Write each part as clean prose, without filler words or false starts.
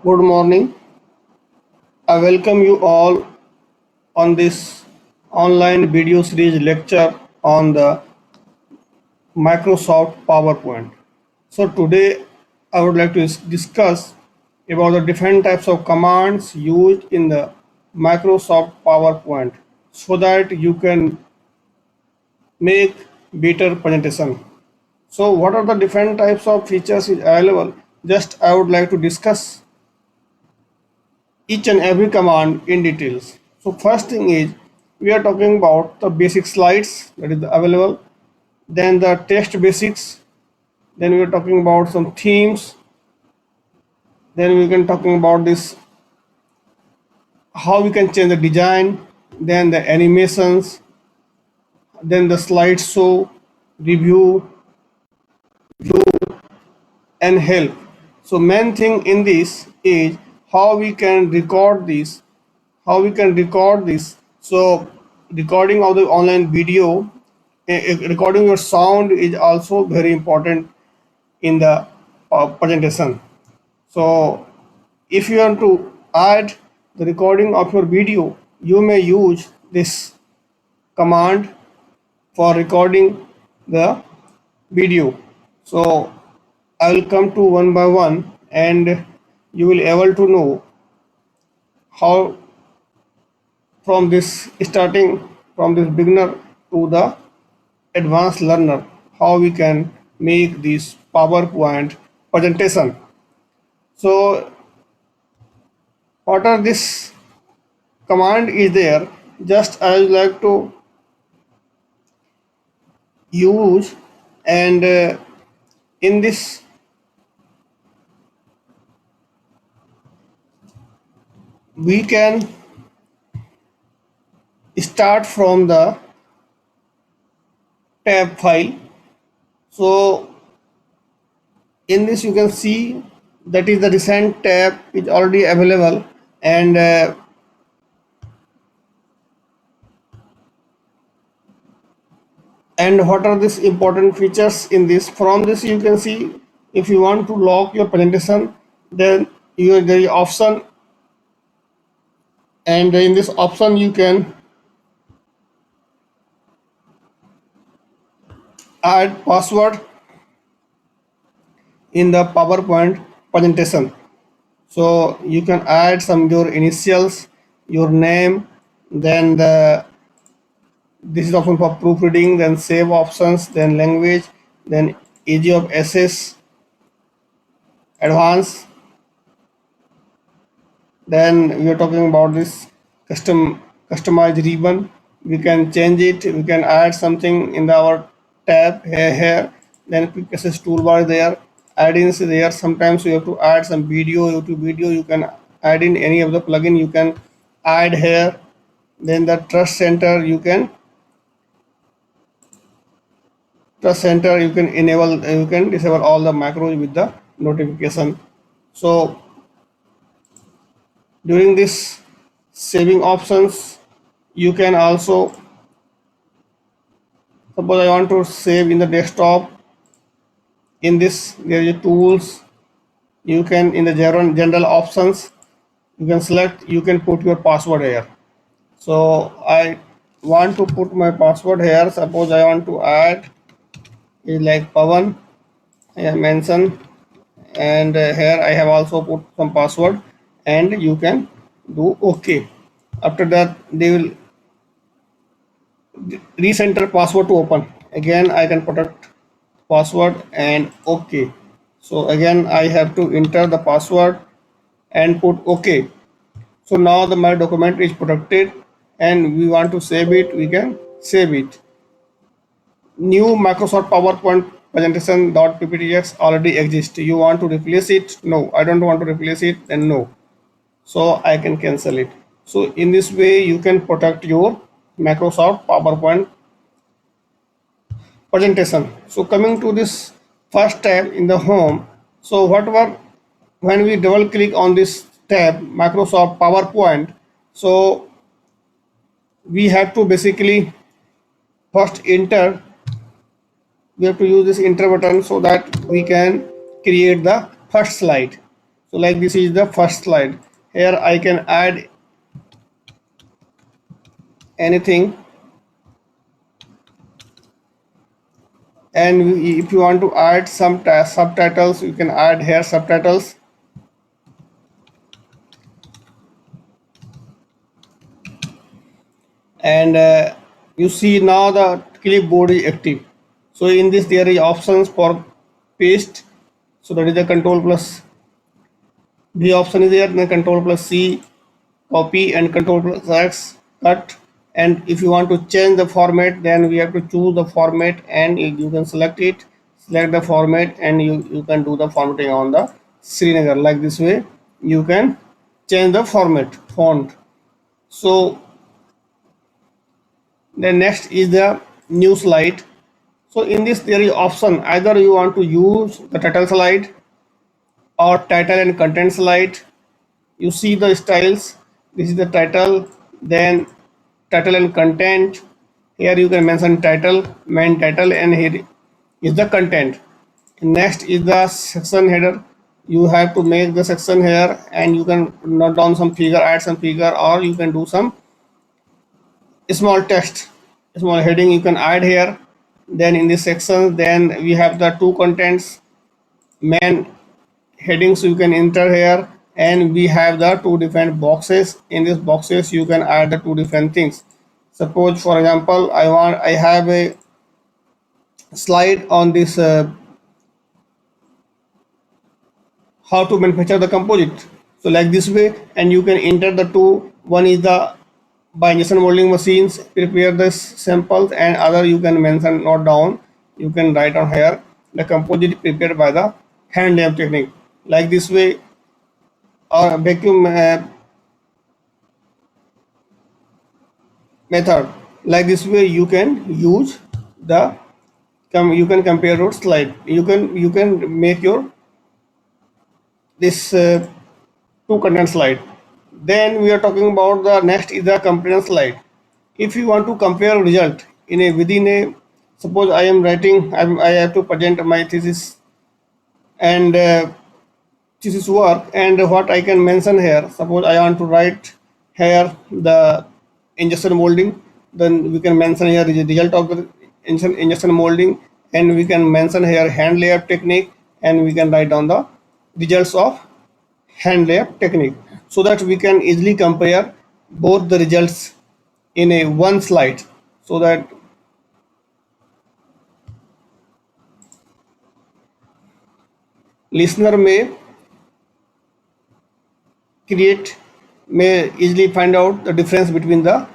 Good morning. I welcome you all on this online video series lecture on the Microsoft PowerPoint. So today I would like to discuss about the different types of commands used in the Microsoft PowerPoint so that you can make better presentation. So what are the different types of features is available? Just I would like to discuss each and every command in details. So first thing is we are talking about the basic slides that is available, then the text basics, then we are talking about some themes, then we can talking about this how we can change the design, then the animations, then the slideshow, review, and help. So main thing in this is how we can record this, so recording of the online video, recording your sound is also very important in the presentation. So if you want to add the recording of your video, you may use this command for recording the video. So I will come to one by one and you will able to know how from this starting from this beginner to the advanced learner how we can make this PowerPoint presentation. So what are this command is there, just I would like to use, and in this we can start from the tab file. So in this you can see that is the recent tab is already available, and what are these important features in this. From this you can see if you want to lock your presentation, then there is option, and in this option you can add password in the PowerPoint presentation. So you can add some your initials, your name, then this is option for proofreading, then save options, then language, then easy of access, advanced. Then we are talking about this customized ribbon. We can change it. We can add something in our tab here. Then quick access toolbar there. Add-ins there. Sometimes you have to add some video, YouTube video. You can add in any of the plugin. You can add here. Then the trust center. You can enable. You can disable all the macros with the notification. So during this saving options you can also, suppose I want to save in the desktop, in this there is tools, you can in the general options you can select, you can put your password here. So I want to put my password here. Suppose I want to add is like Pawan, I have mentioned, and here I have also put some password, and you can do OK. After that they will recenter password to open. Again I can protect password and OK. So again I have to enter the password and put OK. So now my document is protected, and we want to save it, we can save it. New Microsoft PowerPoint presentation.pptx already exists. You want to replace it? No, I don't want to replace it, then no. So I can cancel it. So in this way you can protect your Microsoft PowerPoint presentation. So coming to this first tab in the home, so whatever, when we double click on this tab Microsoft PowerPoint, so we have to basically first enter, we have to use this enter button so that we can create the first slide. So like this is the first slide. Here I can add anything, and if you want to add some subtitles, you can add here subtitles. And you see now the clipboard is active. So in this there is options for paste. So that is the control plus the option is there, then control plus C copy and control plus X cut. And if you want to change the format, then we have to choose the format, and you can select it, select the format, and you can do the formatting on the Srinagar. Like this way you can change the format font. So then next is the new slide. So in this there is option, either you want to use the title slide or title and content slide. You see the styles. This is the title, then title and content. Here you can mention title, main title, and here is the content. Next is the section header. You have to make the section here, and you can note down some figure, add some figure, or you can do some small text, small heading you can add here. Then in this section, then we have the two contents, main headings you can enter here, and we have the two different boxes. In these boxes you can add the two different things. Suppose for example I have a slide on this how to manufacture the composite. So like this way, and you can enter the two. One is the by injection molding machines prepare the samples, and other you can mention note down, you can write on here the composite prepared by the hand lamp technique. Like this way, or vacuum method. Like this way you can use the you can compare your slide, you can make your this two content slide. Then we are talking about the next is the comparison slide. If you want to compare result in a within a, suppose I am writing, I have to present my thesis and thesis work, and what I can mention here, suppose I want to write here the injection molding, then we can mention here the result of the injection molding, and we can mention here hand layup technique, and we can write down the results of hand layup technique, so that we can easily compare both the results in a one slide, so that listener create may easily find out the difference between the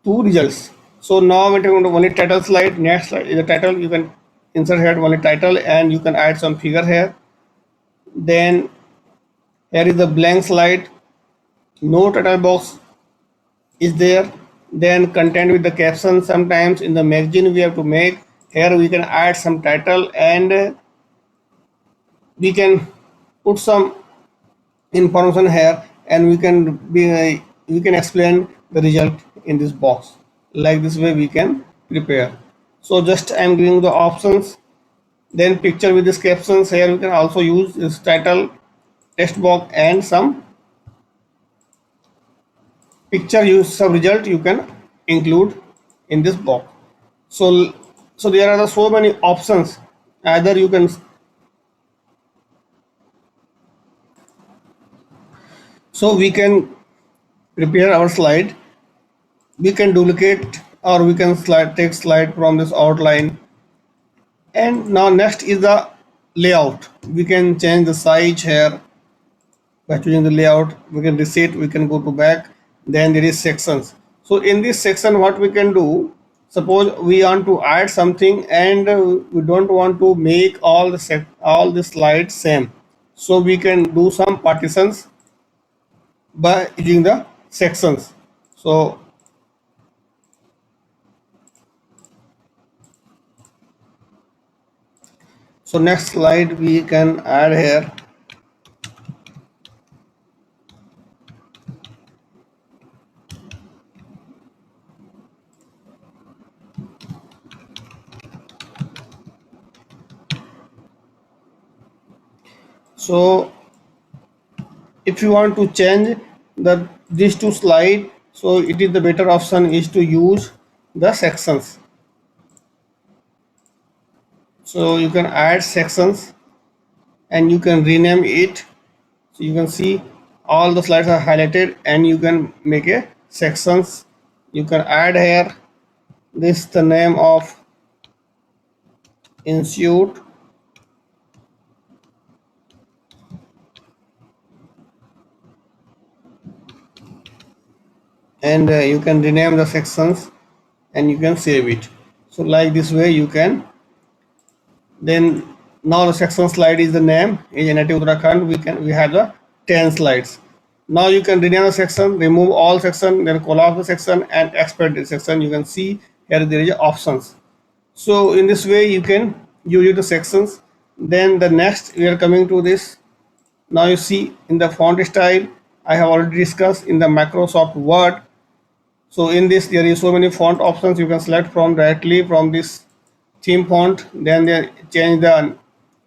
two results. So now we're talking about only title slide. Next slide is the title. You can insert here only title, and you can add some figure here. Then here is the blank slide. No title box is there. Then content with the caption. Sometimes in the magazine we have to make. Here we can add some title, and we can put some information here, and we can explain the result in this box. Like this way we can prepare. So just I am giving the options. Then picture with these captions. Here we can also use this title, text box, and some picture use some result you can include in this box. So there are so many options. Either you can, so we can prepare our slide, we can duplicate, or we can take slide from this outline. And now next is the layout. We can change the size here by choosing the layout. We can reset, we can go to back. Then there is sections. So in this section what we can do, suppose we want to add something, and we don't want to make all the slides same, so we can do some partitions by using the sections. So next slide we can add here. So if you want to change the these two slide, so it is the better option is to use the sections. So you can add sections and you can rename it. So you can see all the slides are highlighted and you can make a sections. You can add here this the name of institute, and you can rename the sections and you can save it. So like this way you can, then now the section slide is the name is Native Uttarakhand. We have the 10 slides. Now you can rename the section, remove all section, then collapse the section and export the section. You can see here there is options. So in this way you can use the sections. Then the next we are coming to this. Now you see in the font style I have already discussed in the Microsoft Word. So in this there is so many font options you can select from directly from this theme font. Then they change the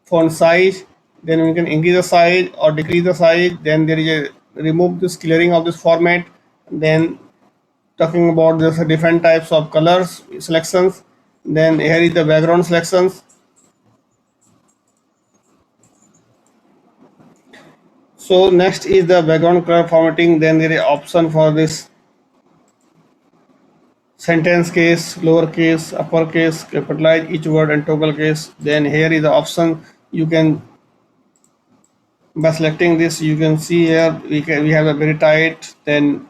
font size, then we can increase the size or decrease the size. Then there is a remove this clearing of this format. Then talking about this different types of colors selections. Then here is the background selections. So next is the background color formatting. Then there is option for this sentence case, lowercase, uppercase, capitalize each word and toggle case. Then here is the option you can, by selecting this you can see here we have a very tight, then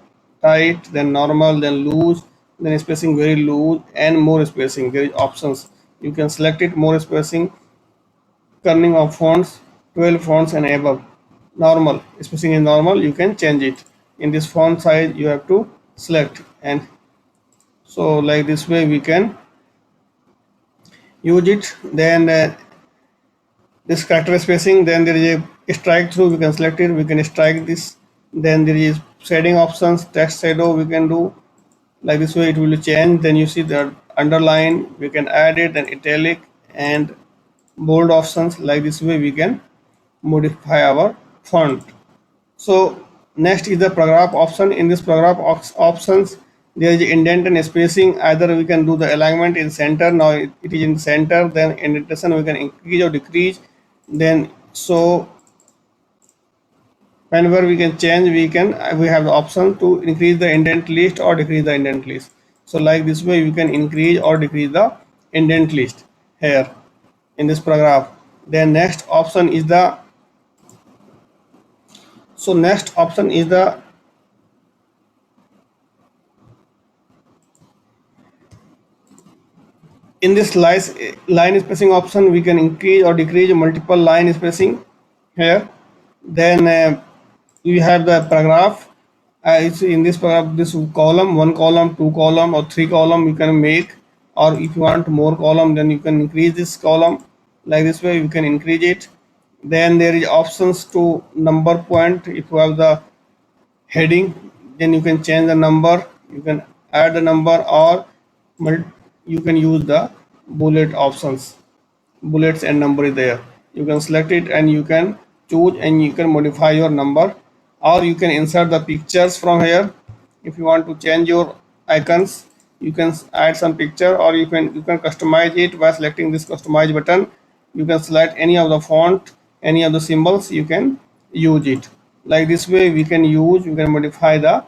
normal, then loose, then spacing very loose and more spacing. There is options you can select it, more spacing, kerning of fonts, 12 fonts and above. Normal spacing is normal, you can change it. In this font size you have to select, and so like this way we can use it. Then this character spacing, then there is a strike through, we can select it, we can strike this. Then there is shading options, text shadow we can do, like this way it will change. Then you see the underline, we can add it, and italic and bold options. Like this way we can modify our font. So next is the paragraph option. In this paragraph options there is indent and spacing. Either we can do the alignment in center, now it is in center. Then indentation we can increase or decrease. Then so whenever we can change, we have the option to increase the indent list or decrease the indent list. So like this way we can increase or decrease the indent list here in this paragraph. Then next option is the, so next option is the in this line spacing option we can increase or decrease multiple line spacing here. Then you have the paragraph. It's in this paragraph, this column, one column, two column or three column you can make, or if you want more column then you can increase this column. Like this way you can increase it. Then there is options to number point. If you have the heading, then you can change the number, you can add the number, or you can use the bullet options. Bullets and number is there, you can select it and you can choose and you can modify your number, or you can insert the pictures from here. If you want to change your icons, you can add some picture, or you can customize it by selecting this customize button. You can select any of the font, any of the symbols, you can use it. Like this way we can use, you can modify the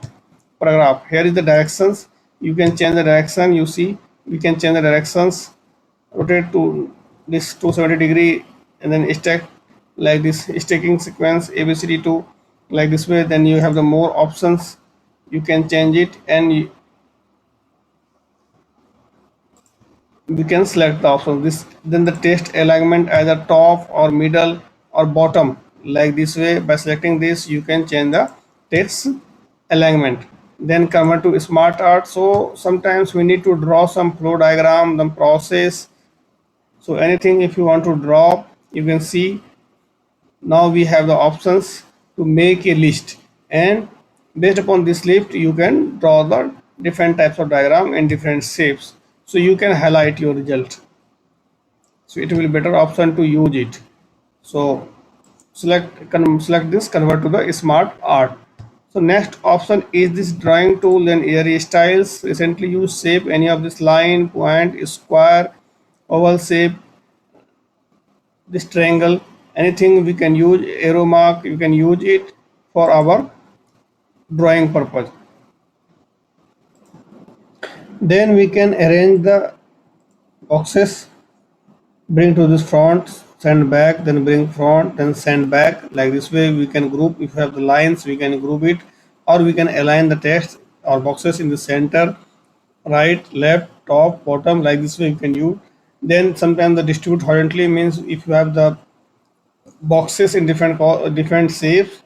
paragraph. Here is the directions, you can change the direction. You see we can change the directions, rotate to this 270 degree, and then stack like this stacking sequence abcd2, like this way. Then you have the more options, you can change it, and we can select the option this. Then the text alignment either top or middle or bottom, like this way. By selecting this you can change the text alignment. Then come to smart art. So sometimes we need to draw some flow diagram, the process. So anything if you want to draw, you can see now we have the options to make a list, and based upon this list you can draw the different types of diagram in different shapes. So you can highlight your result, so it will be better option to use it. So select this, convert to the smart art. So next option is this drawing tool and area styles. Recently used shape, any of this line, point, square, oval shape, this triangle, anything we can use, arrow mark, you can use it for our drawing purpose. Then we can arrange the boxes, bring to this front, send back, then bring front, then send back. Like this way we can group. If you have the lines, we can group it, or we can align the text or boxes in the center, right, left, top, bottom. Like this way you can use. Then sometimes the distribute horizontally means if you have the boxes in different shapes,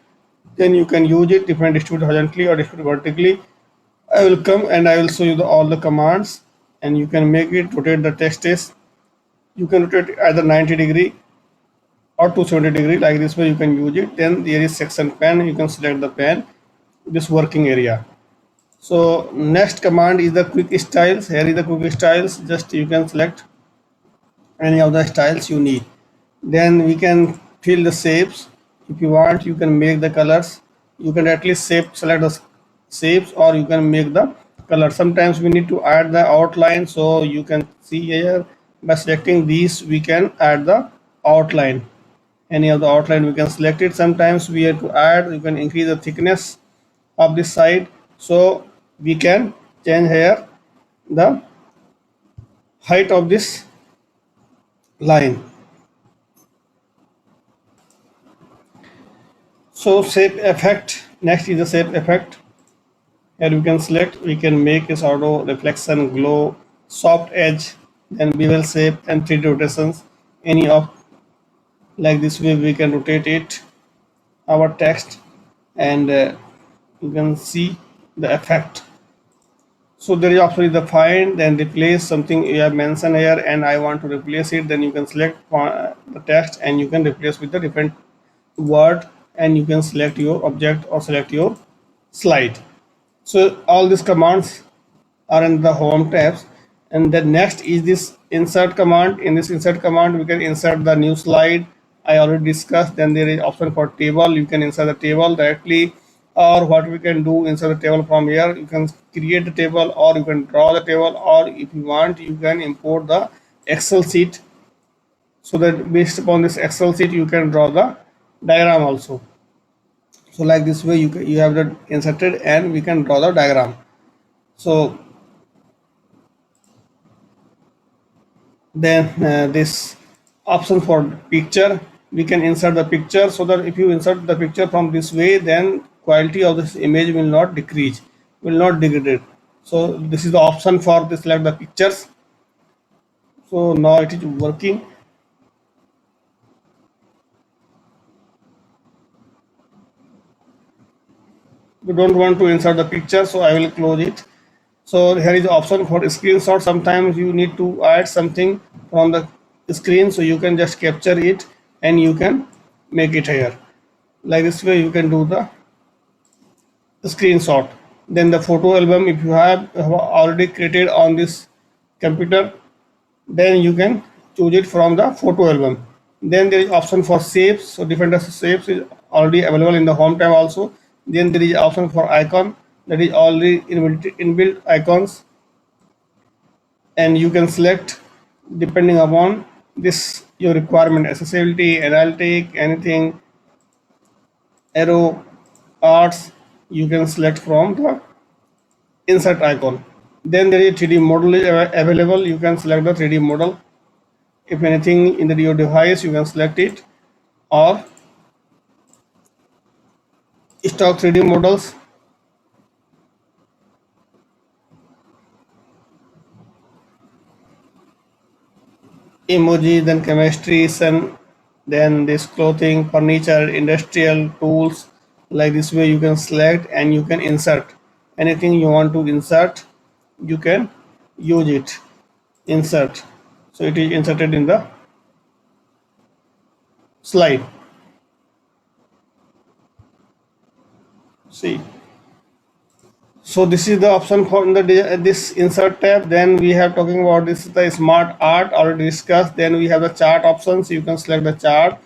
then you can use it different distribute horizontally or distribute vertically. I will come and I will show you all the commands, and you can make it rotate the text is. You can rotate either 90 degree or 270 degree. Like this way you can use it. Then there is section pen, you can select the pen, this working area. So next command is the quick styles. Here is the quick styles, just you can select any of the styles you need. Then we can fill the shapes. If you want, you can make the colors. You can at least select the shapes, or you can make the color. Sometimes we need to add the outline, so you can see here by selecting these we can add the outline. Any of the outline we can select it. Sometimes we have to add, you can increase the thickness of this side, so we can change here the height of this line. So shape effect, next is the shape effect. Here we can select, we can make a auto reflection, glow, soft edge, then bevel shape and 3D rotations. Any of, like this way we can rotate it, our text, and you can see the effect. So there is option is the find, then replace something you have mentioned here, and I want to replace it. Then you can select the text and you can replace with the different word, and you can select your object or select your slide. So all these commands are in the home tabs. And then next is this insert command. In this insert command we can insert the new slide, I already discussed. Then there is option for table, you can insert the table directly, or what we can do, insert the table from here. You can create the table, or you can draw the table, or if you want you can import the Excel sheet, so that based upon this Excel sheet you can draw the diagram also. So like this way you have that inserted, and we can draw the diagram. So then this option for picture, we can insert the picture, so that if you insert the picture from this way, then quality of this image will not decrease, will not degrade. So this is the option for this, select the pictures. So now it is working. We don't want to insert the picture, so I will close it. So here is the option for screenshot. Sometimes you need to add something from the screen, so you can just capture it and you can make it here. Like this way you can do the screenshot. Then the photo album, if you have already created on this computer, then you can choose it from the photo album. Then there is option for shapes, so different shapes is already available in the home tab also. Then there is option for icon, that is already inbuilt icons, and you can select depending upon this your requirement, accessibility, analytic, anything, arrow, arts, you can select from the insert icon. Then there is 3D model available, you can select the 3D model. If anything in your device you can select it, or stock 3D models. Emoji, then chemistry, sun, then this clothing, furniture, industrial tools. Like this way you can select and you can insert anything you want to insert, you can use it, insert. So it is inserted in the slide. See, so this is the option for in the this insert tab. Then we have talking about this, the smart art already discussed. Then we have the chart options, you can select the chart,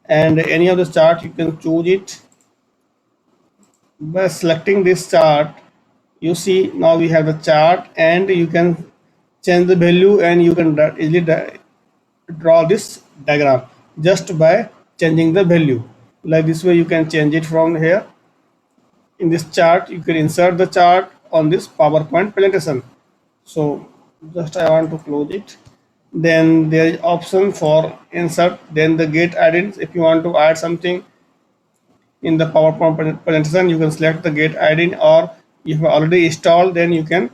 and any of the chart you can choose it. By selecting this chart, you see now we have the chart, and you can change the value, and you can easily draw this diagram just by changing the value. Like this way you can change it from here. In this chart you can insert the chart on this PowerPoint presentation. So just I want to close it. Then there is option for insert, then the get add-ins. If you want to add something in the PowerPoint presentation, you can select the get add-in, or if you already installed, then you can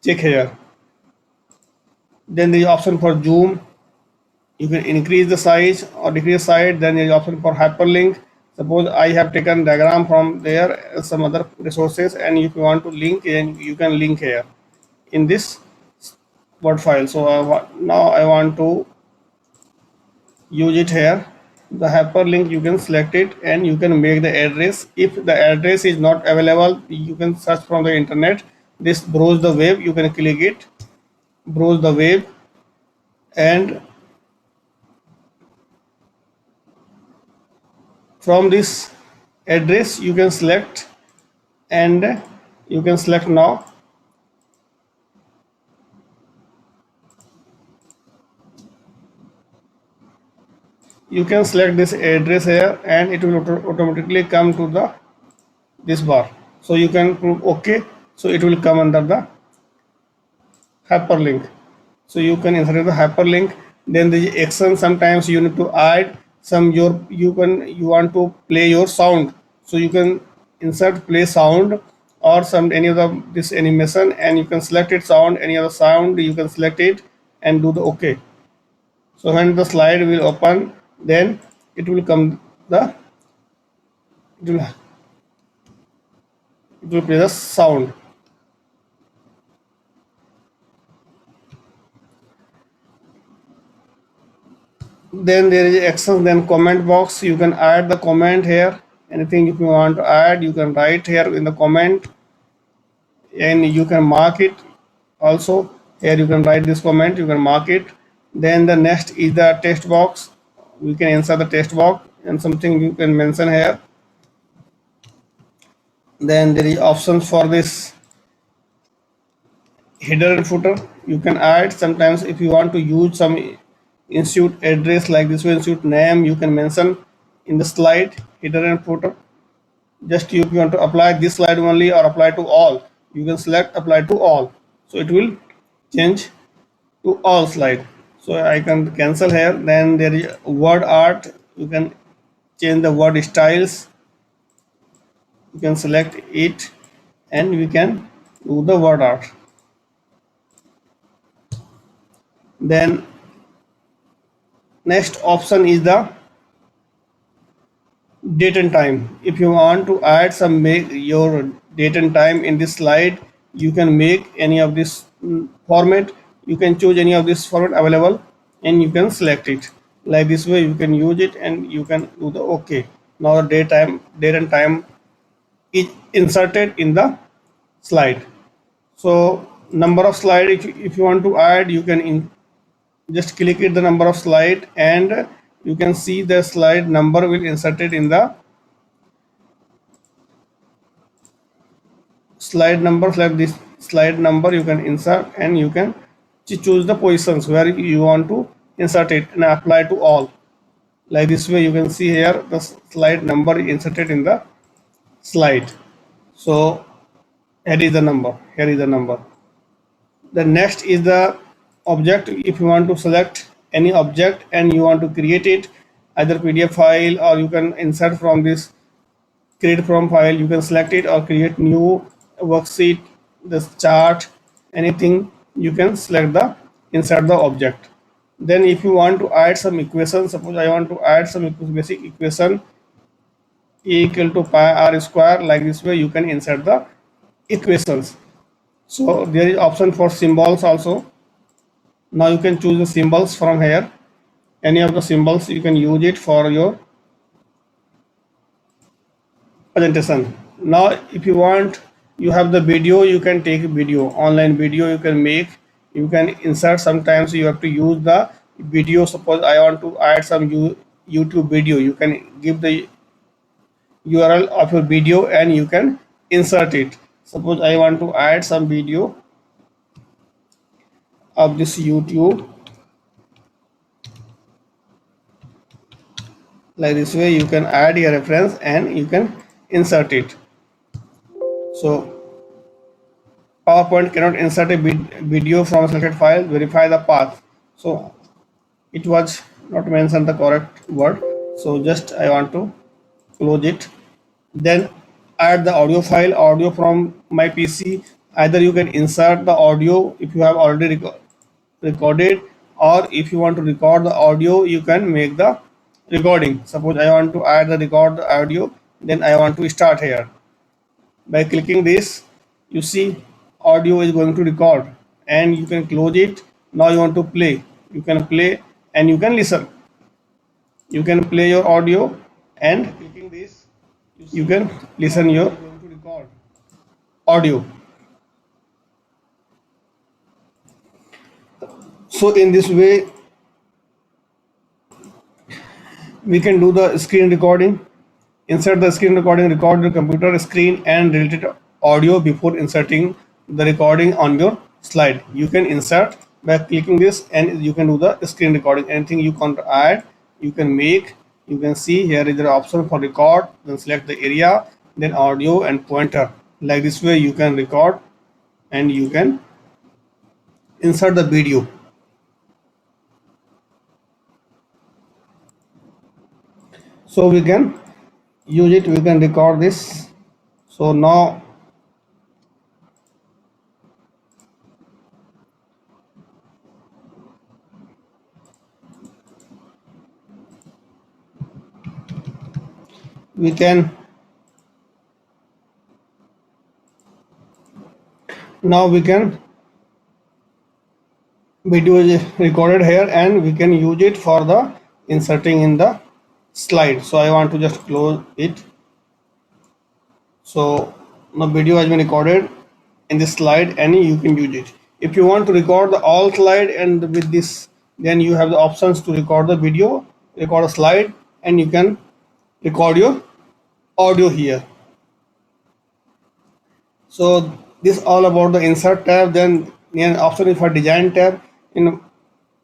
check here. Then there is option for zoom, you can increase the size or decrease size. Then there is option for hyperlink. Suppose I have taken diagram from there, some other resources, and if you want to link, then you can link here in this Word file. So now I want to use it here. The hyperlink, you can select it, and you can make the address. If the address is not available, you can search from the internet. This browse the web, you can click it, browse the web, and from this address you can select, and you can select now. You can select this address here, and it will automatically come to the this bar. So you can click OK, so it will come under the hyperlink. So you can insert the hyperlink. Then the action, sometimes you need to add some you want to play your sound, so you can insert play sound or some any of the this animation, and you can select it sound, any other sound you can select it and do the OK. So when the slide will open, then it will come the it will, it will play the sound. Then there is action, then comment box. You can add the comment here. Anything if you want to add, you can write here in the comment, and you can mark it also. Here you can write this comment, you can mark it. Then the next is the text box. We can insert the text box and something you can mention here. Then there is options for this header and footer. You can add, sometimes if you want to use some institute address like this way, institute name, you can mention in the slide header and footer. Just if you want to apply this slide only or apply to all, you can select apply to all, so it will change to all slide. So I can cancel here. Then there is word art. You can change the word styles, you can select it, and we can do the word art. Then next option is the date and time. If you want to add some make your date and time in this slide, you can make any of this format. You can choose any of this format available, and you can select it. Like this way you can use it, and you can do the OK. Now the date and time is inserted in the slide. So number of slide, if you want to add, you can just click it the number of slide, and you can see the slide number will inserted in the slide number. Like this slide number you can insert, and you can choose the positions where you want to insert it and apply to all. Like this way you can see here the slide number inserted in the slide. So here is the number, here is the number. The next is the object. If you want to select any object and you want to create it, either PDF file, or you can insert from this create from file, you can select it or create new worksheet, this chart, anything, you can select the insert the object. Then if you want to add some equation, suppose I want to add some basic equation, E equal to pi r square, like this way you can insert the equations. So there is option for symbols also. Now you can choose the symbols from here, any of the symbols you can use it for your presentation. Now if you want, you have the video, you can take video, online video you can make, you can insert. Sometimes you have to use the video. Suppose I want to add some YouTube video. You can give the URL of your video and you can insert it. Suppose I want to add some video of this YouTube. Like this way you can add your reference and you can insert it. So PowerPoint cannot insert a video from a selected file. Verify the path. So it was not mentioned the correct word. So just I want to close it. Then add the audio file, audio from my PC. Either you can insert the audio if you have already recorded, or if you want to record the audio, you can make the recording. Suppose I want to add the record audio, then I want to start here. By clicking this, you see audio is going to record and you can close it. Now you want to play. You can play and you can listen. You can play your audio and clicking this, you can listen your audio. So in this way we can do the screen recording. Insert the screen recording, record your computer screen and related audio before inserting the recording on your slide. You can insert by clicking this and you can do the screen recording. Anything you want to add, you can make. You can see here is the option for record, then select the area, then audio and pointer. Like this way you can record and you can insert the video. So we can use it, we can record this. So now we can video is recorded here and we can use it for the inserting in the slide. So I want to just close it. So the video has been recorded in this slide and you can use it. If you want to record the all slide and with this, then you have the options to record the video, record a slide, and you can record your audio here. So this all about the insert tab. Then an option is for design tab.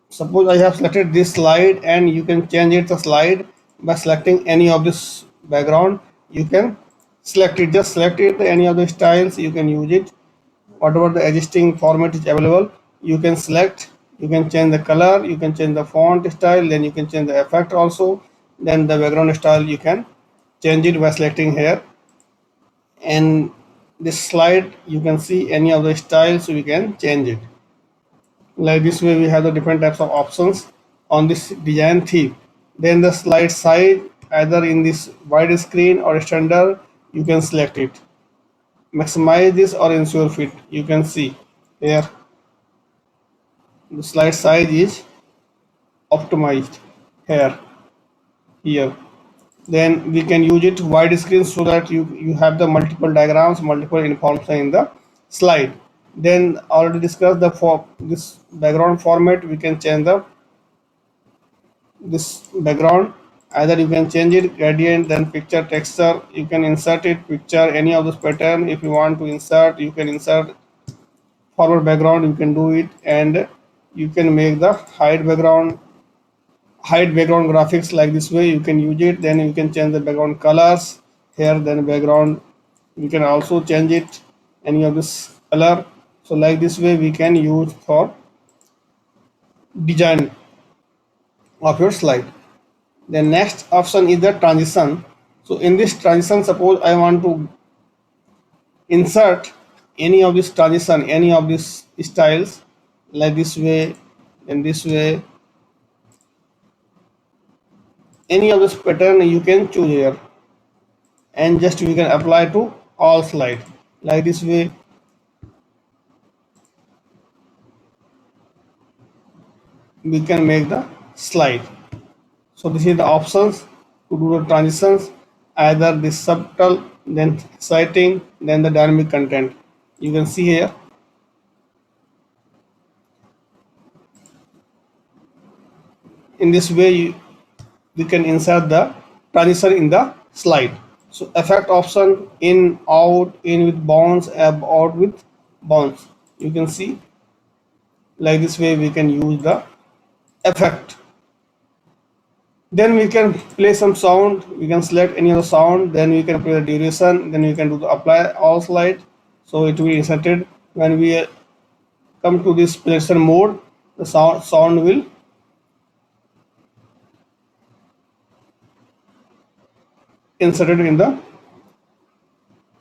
Suppose I have selected this slide and you can change it the slide by selecting any of this background. You can select it, just select it, any of the styles, you can use it. Whatever the existing format is available, you can select. You can change the color, you can change the font style, then you can change the effect also. Then the background style you can change it by selecting here. And this slide you can see any of the styles, we can change it. Like this way we have the different types of options on this design theme. Then the slide size, either in this wide screen or standard, you can select it. Maximize this or ensure fit. You can see here the slide size is optimized here. Then we can use it wide screen so that you have the multiple diagrams, multiple information in the slide. Then already discussed the for this background format, we can change this background. Either you can change it gradient, then picture texture, you can insert it picture, any of this pattern. If you want to insert, you can insert forward background, you can do it. And you can make the hide background graphics. Like this way you can use it. Then you can change the background colors here. Then background you can also change it, any of this color. So like this way we can use for design of your slide. The next option is the transition. So in this transition, suppose I want to insert any of this transition, any of these styles, like this way and this way, any of this pattern you can choose here, and just we can apply to all slide. Like this way we can make the slide. So this is the options to do the transitions, either the subtle, then exciting, then the dynamic content. You can see here. In this way we can insert the transition in the slide. So effect option, in, out, in with bounce, out with bounce. You can see like this way we can use the effect. Then we can play some sound. We can select any of the sound. Then we can play the duration. Then we can do the apply all slide. So it will be inserted when we come to this projection mode. The sound will inserted in the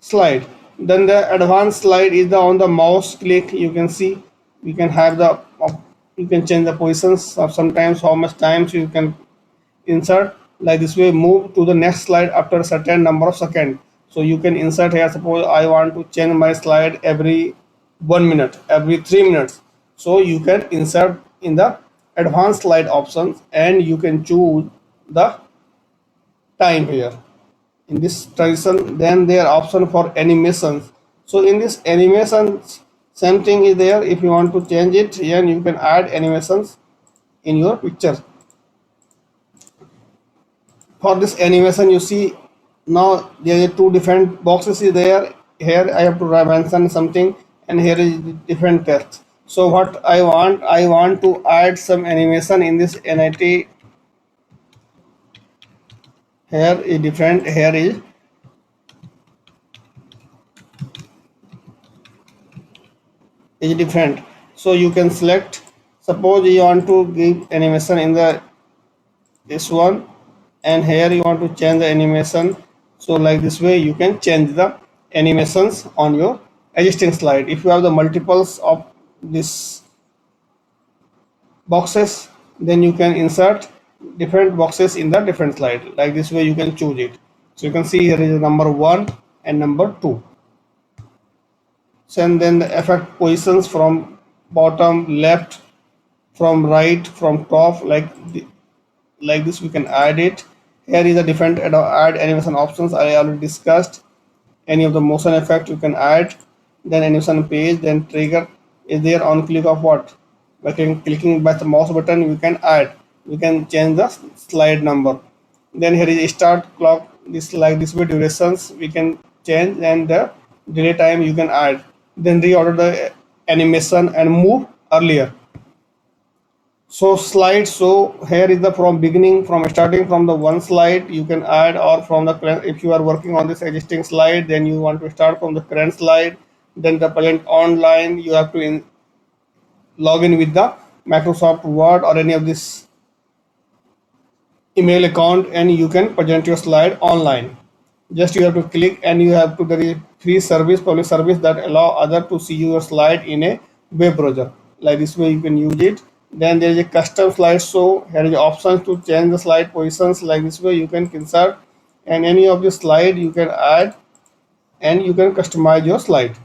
slide. Then the advanced slide is the on the mouse click. You can see we can have the you can change the positions of sometimes how much times you can insert. Like this way, move to the next slide after a certain number of seconds. So you can insert here, suppose I want to change my slide every 1 minute, every 3 minutes. So you can insert in the advanced slide options and you can choose the time here in this transition. Then there are option for animations. So in this animations, same thing is there. If you want to change it here, you can add animations in your picture. For this animation, you see now there are two different boxes is there. Here I have to mention something and here is different text. So what I want to add some animation in this NIT. Here is different, here is different. So you can select, suppose you want to give animation in the this one, and here you want to change the animation. So like this way you can change the animations on your existing slide. If you have the multiples of this boxes, then you can insert different boxes in the different slide. Like this way you can choose it. So you can see here is number 1 and number 2. So and then the effect positions from bottom, left, from right, from top, like this we can add it. Here is a different add animation options I already discussed. Any of the motion effect you can add. Then animation page, then trigger is there on click of what? By clicking by the mouse button we can add. We can change the slide number. Then here is start clock, this like this way durations we can change, and the delay time you can add. Then reorder the animation and move earlier. So slide, so here is the from beginning, from starting from the one slide you can add, or from the current, if you are working on this existing slide then you want to start from the current slide. Then the present online you have to log in with the Microsoft Word or any of this email account and you can present your slide online. Just you have to click and you have to, there is free service, public service that allow other to see your slide in a web browser. Like this way you can use it. Then there is a custom slide show. Here is options to change the slide positions. Like this way you can insert and any of the slide you can add and you can customize your slide.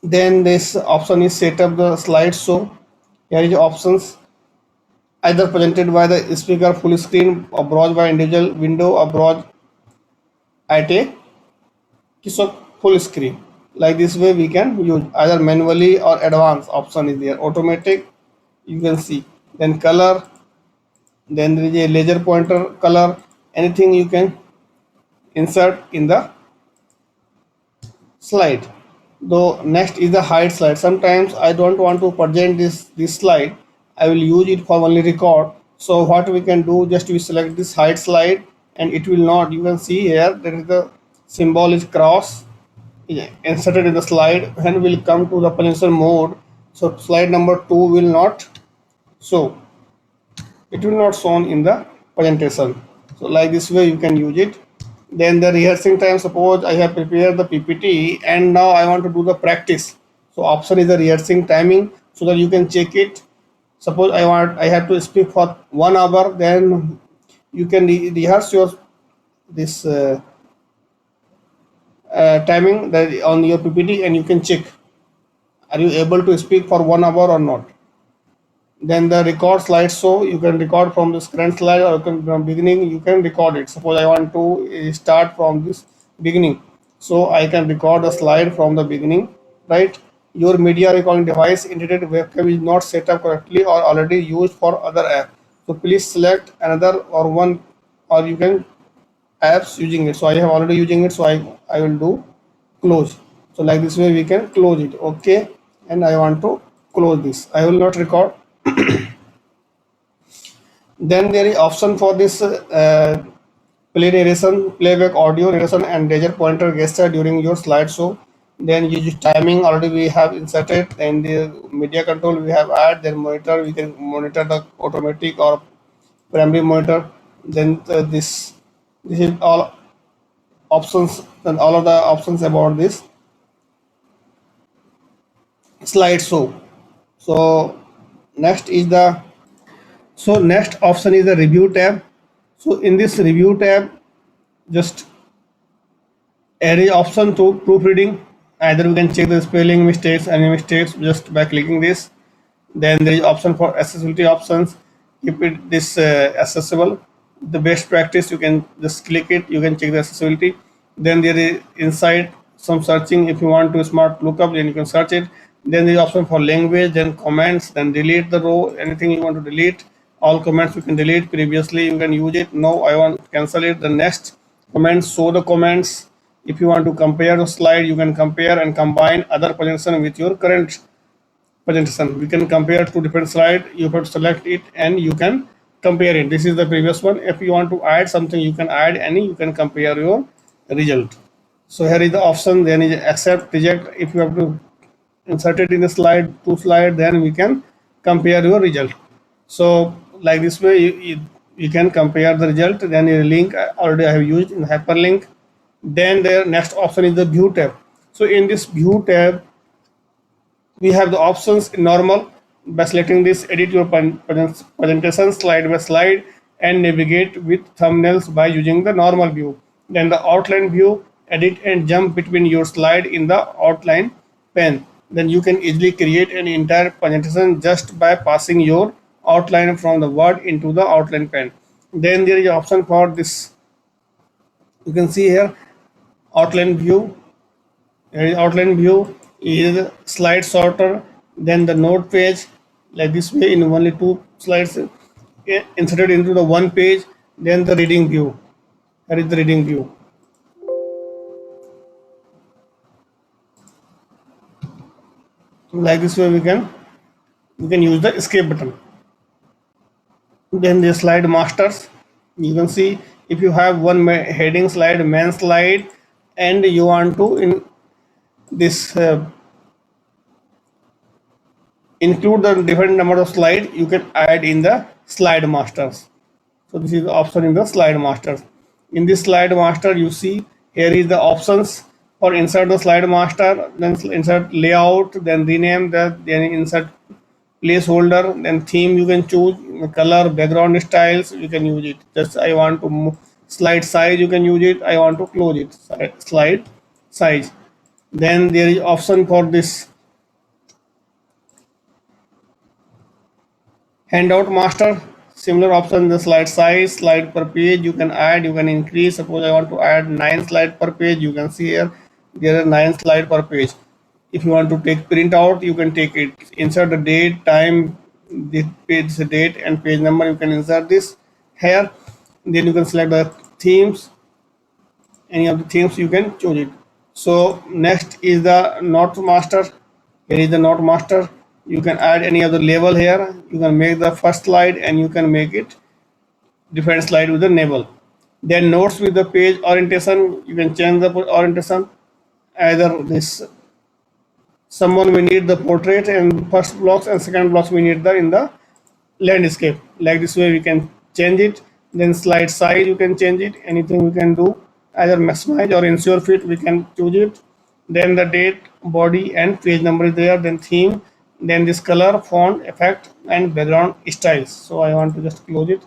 Then this option is set up the slide show. Here is options either presented by the speaker full screen or browse by individual window or browse at a full screen. Like this way we can use either manually or advanced option is there. Automatic you can see. Then color, then there is a laser pointer color, anything you can insert in the slide. Though next is the hide slide. Sometimes I don't want to present this slide, I will use it for only record. So what we can do, just we select this hide slide and it will not, you can see here there is the symbol is cross inserted in the slide. When we will come to the presentation mode, so slide number 2 will not show, it will not shown in the presentation. So like this way you can use it. Then the rehearsing time, suppose I have prepared the PPT and now I want to do the practice. So option is the rehearsing timing, so that you can check it. Suppose I have to speak for 1 hour, then you can rehearse your this timing that on your PPT and you can check are you able to speak for 1 hour or not. Then the record slide, so you can record from this current slide or from beginning you can record it. Suppose I want to start from this beginning, so I can record the slide from the beginning, right? Your media recording device internet webcam is not set up correctly or already used for other app. So please select another or one, or you can apps using it. So I have already using it, so I will do close. So like this way we can close it. Okay, and I want to close this. I will not record. Then there is option for this play narration, playback audio narration, and laser pointer gesture during your slideshow. Then use timing already we have inserted, and the media control we have added. Then monitor, we can monitor the automatic or primary monitor. Then this is all options, and all of the options about this slideshow. So next is the next option is the review tab. So in this review tab, just there is option to proofreading. Either we can check the spelling mistakes, any mistakes, just by clicking this. Then there is option for accessibility options. Keep it this accessible. The best practice, you can just click it. You can check the accessibility. Then there is inside some searching. If you want to smart lookup, then you can search it. Then there is option for language. Then comments. Then delete the row. Anything you want to delete. All comments you can delete. Previously you can use it. No, I want to cancel it. The next comments. Show the comments. If you want to compare the slide, you can compare and combine other presentation with your current presentation. We can compare two different slides. You have to select it and you can compare it. This is the previous one. If you want to add something, you can add any. You can compare your result. So here is the option. Then is accept, reject. If you have to insert it in the slide, two slide, then we can compare your result. So like this way, you can compare the result. Then a link already I have used in hyperlink. Then the next option is the view tab. So in this view tab, we have the options in normal. By selecting this, edit your presentation slide by slide and navigate with thumbnails by using the normal view. Then the outline view, edit and jump between your slide in the outline pane. Then you can easily create an entire presentation just by passing your outline from the word into the outline pane. Then there is an option for this. You can see here outline view. Outline view is slide sorter. Then the note page, like this way, in only two slides inserted into the one page. Then the reading view. Here is the reading view. Like this way we can use the escape button. Then the slide masters, you can see if you have one heading slide, main slide, and you want to in this include the different number of slides, you can add in the slide masters. So this is the option in the slide masters. In this slide master, you see here is the options for insert the slide master, then insert layout, then rename that, then insert placeholder, then theme you can choose, color, background styles, you can use it. Just I want to move slide size, you can use it. I want to close it, slide size. Then there is option for this handout master. Similar option, the slide size, slide per page, you can add, you can increase. Suppose I want to add 9 slide per page, you can see here there are 9 slide per page. If you want to take print out, you can take it. Insert the date, time, the page date and page number, you can insert this here. Then you can select the themes, any of the themes you can choose it. So next is the note master. Here is the note master. You can add any other label here. You can make the first slide and you can make it different slide with the label. Then notes with the page orientation, you can change the orientation. Either this someone we need the portrait and first blocks, and second blocks we need the in the landscape. Like this way we can change it. Then slide size, you can change it. Anything we can do, either maximize or ensure fit, we can choose it. Then the date, body and page number is there. Then theme, then this color, font, effect and background styles. So I want to just close it.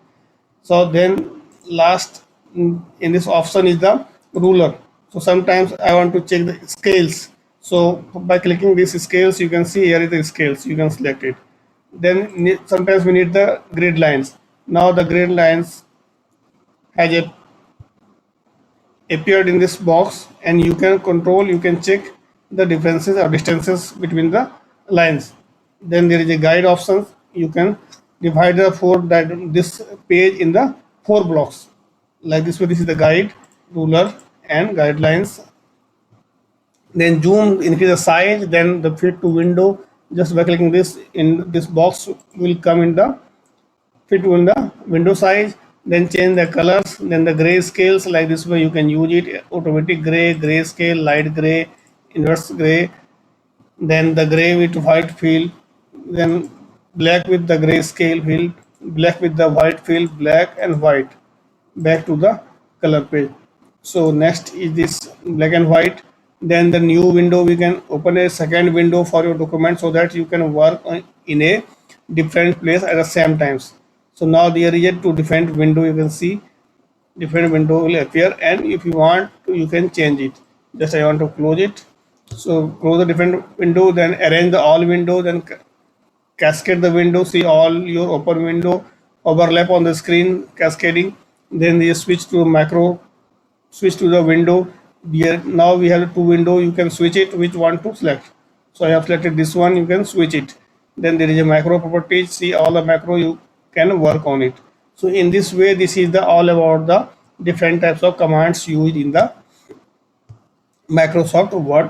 So then last in this option is the ruler. So sometimes I want to check the scales. So by clicking these scales, you can see here is the scales, you can select it. Then sometimes we need the grid lines. Now the grid lines has appeared in this box, and you can control, you can check the differences or distances between the lines. Then there is a guide options, you can divide the this page in the 4 blocks. Like this way, this is the guide, ruler, and guidelines. Then zoom, increase the size, then the fit to window. Just by clicking this, in this box will come in the fit in the window size. Then change the colors, then the gray scales. Like this way you can use it: automatic gray, gray scale, light gray, inverse gray, then the gray with white field, then black with the gray scale field, black with the white field, black and white. Back to the color page. So next is this black and white. Then the new window, we can open a second window for your document so that you can work in a different place at the same times. So now there is a two different window. You can see different window will appear, and if you want to, you can change it. Just I want to close it. So close the different window, then arrange the all window, then cascade the window, see all your open window overlap on the screen, cascading. Then you switch to macro, switch to the window. Here now we have two window, you can switch it which one to select. So I have selected this one, you can switch it. Then there is a macro properties, see all the macro, you can work on it. So in this way, this is the all about the different types of commands used in the Microsoft Word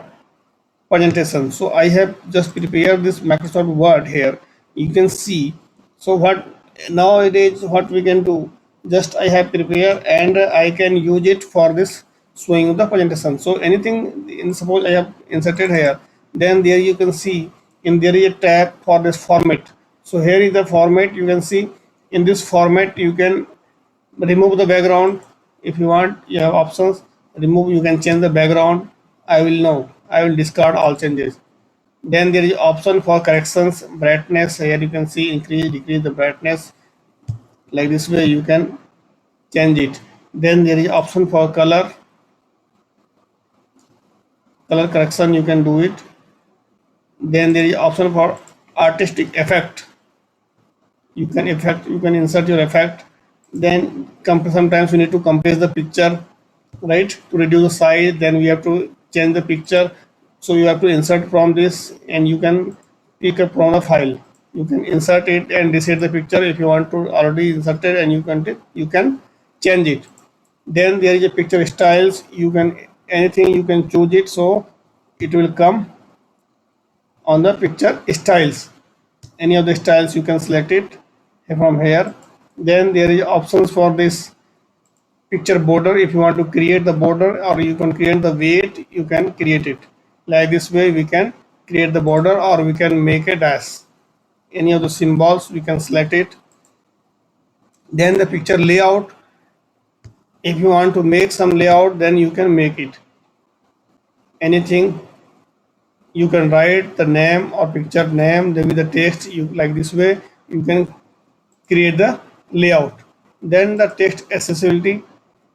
presentation. So I have just prepared this Microsoft Word here. You can see. So what nowadays what we can do? Just I have prepared and I can use it for this showing the presentation. So anything in suppose I have inserted here, then there you can see in there is a tab for this format. So here is the format. You can see in this format you can remove the background. If you want, you have options. Remove, you can change the background. I will know, I will discard all changes. Then there is option for corrections, brightness. Here you can see increase, decrease the brightness. Like this way you can change it. Then there is option for color correction, you can do it. Then there is option for artistic effect. You can insert your effect. Then sometimes we need to compress the picture, right, to reduce the size. Then we have to change the picture. So you have to insert from this, and you can pick up from the file. You can insert it and reset the picture if you want to already inserted, and you can change it. Then there is a picture styles. You can anything you can choose it, so it will come on the picture styles. Any of the styles you can select it from here. Then there is options for this picture border. If you want to create the border or you can create the weight, you can create it. Like this way we can create the border, or we can make a dash. Any of the symbols we can select it. Then the picture layout, if you want to make some layout, then you can make it. Anything you can write the name or picture name, then with the text, you like this way you can create the layout. Then the text accessibility,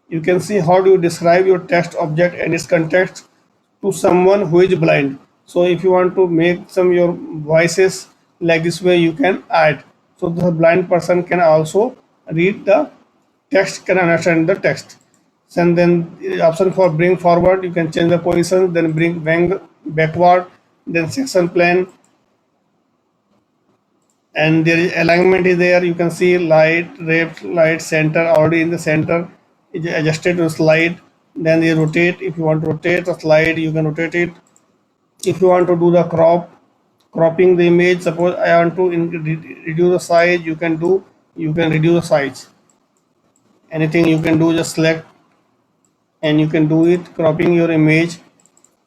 you can see how do you describe your text object and its context to someone who is blind. So if you want to make some your voices, like this way you can add, so the blind person can also read the text, can understand the text. And then the option for bring forward, you can change the position, then bring backward, then section plan, and there is alignment is there. You can see light, left, light, center, already in the center is adjusted to slide. Then you rotate, if you want to rotate the slide, you can rotate it. If you want to do the cropping the image, suppose I want to reduce the size, you can reduce the size. Anything you can do, just select and you can do it, cropping your image.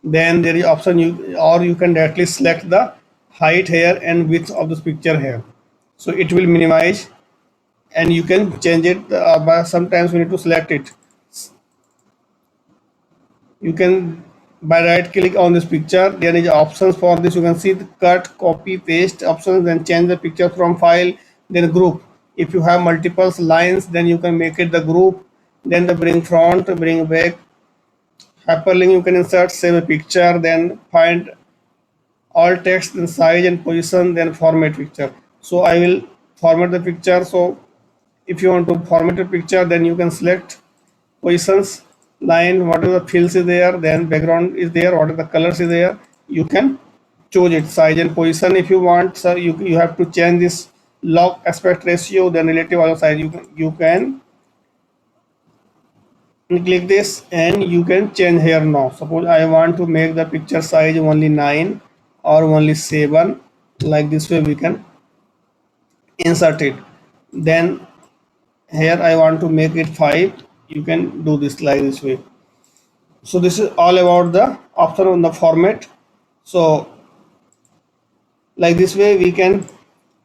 Then there is option you can directly select the height here and width of this picture here, so it will minimize, and you can change it by sometimes we need to select it. You can by right click on this picture, there is options for this. You can see the cut, copy, paste options, then change the picture from file, then group. If you have multiple lines, then you can make it the group. Then the bring front, bring back, hyperlink, you can insert, save a picture, then find all text in size and position, then format picture. So I will format the picture. So if you want to format a picture, then you can select positions, line, what are the fields is there, then background is there, what are the colors is there, you can choose it, size and position if you want. So you have to change this log aspect ratio, then relative audio size. You can click this and you can change here now. Suppose I want to make the picture size only 9 or only 7. Like this way we can insert it. Then here I want to make it 5. You can do this like this way. So this is all about the option on the format. So like this way we can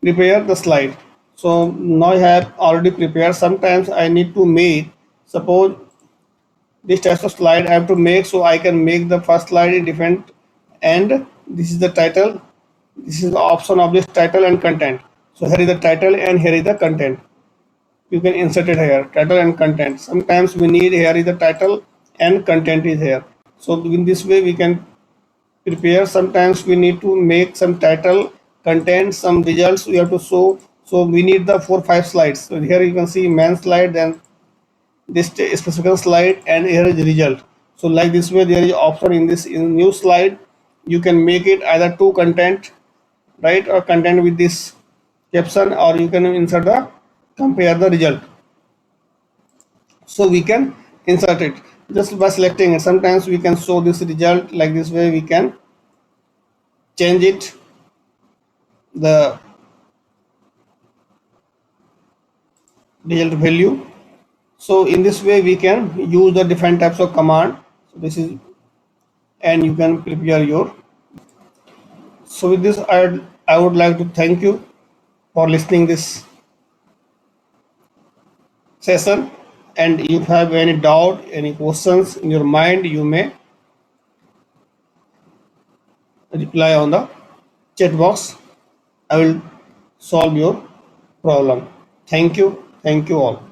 prepare the slide. So now I have already prepared. Sometimes I need to make, suppose this type of slide I have to make, so I can make the first slide in different, and this is the title, this is the option of this title and content. So here is the title and here is the content. You can insert it here, title and content. Sometimes we need, here is the title and content is here. So in this way we can prepare. Sometimes we need to make some title, content, some results we have to show. So we need the 4 5 slides. So here you can see main slide, then this specific slide, and here is the result. So like this way there is option in this, in new slide you can make it either to content, right, or content with this caption, or you can insert the compare the result. So we can insert it just by selecting it. Sometimes we can show this result like this way, we can change it, the result value. So in this way we can use the different types of command. So this is, and you can prepare your. So with this I would like to thank you for listening this session, and if you have any doubt, any questions in your mind, you may reply on the chat box. I will solve your problem. Thank you all.